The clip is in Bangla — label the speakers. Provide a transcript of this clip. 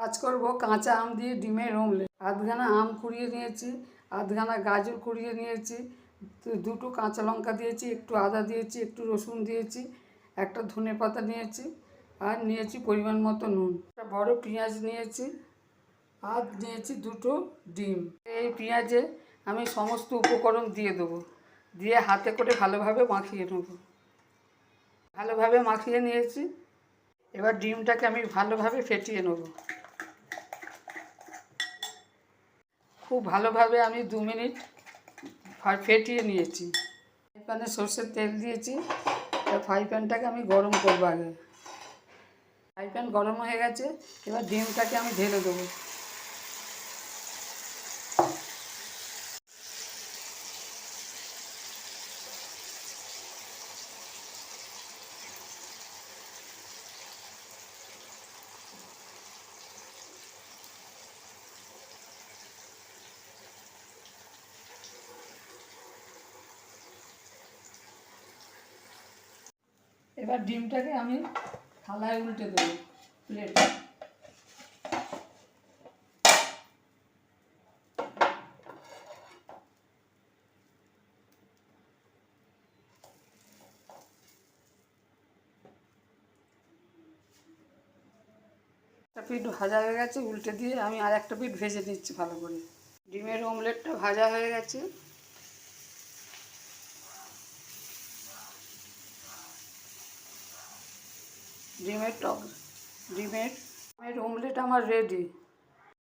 Speaker 1: আজ করব কাঁচা আম দিয়ে ডিমের অমলেট। আধখানা আম কুড়িয়ে নিয়েছি, আধখানা গাজর কুড়িয়ে নিয়েছি, দুটো কাঁচা লঙ্কা দিয়েছি, একটু আদা দিয়েছি, একটু রসুন দিয়েছি, একটা ধনেপাতা নিয়েছি, আর নিয়েছি পরিমাণ মতো নুন। একটা বড় পেঁয়াজ নিয়েছি, আর নিয়েছি দুটো ডিম। এই পেঁয়াজে আমি সমস্ত উপকরণ দিয়ে দেবো, দিয়ে হাতে করে ভালোভাবে মাখিয়ে নেব। ভালোভাবে মাখিয়ে নিয়েছি। এবার ডিমটাকে আমি ভালোভাবে ফেটিয়ে নেব। খুব ভালোভাবে আমি 2 মিনিট ফেটিয়ে নিয়েছি। ফ্রাই প্যানে সর্ষের তেল দিয়েছি, ফ্রাই প্যানটাকে আমি গরম করবো আগে। ফ্রাই প্যান গরম হয়ে গেছে, এবার ডিমটাকে আমি ঢেলে দেবো। এবার ডিমটাকে আমি থালায় উল্টে দেবো, প্লেটে। একটা পিঠ ভাজা হয়ে গেছে, উল্টে দিয়ে আমি আর একটা পিঠ ভেজে নিচ্ছি ভালো করে। ডিমের অমলেটটা ভাজা হয়ে গেছে। ডিমের অমলেট আমার রেডি।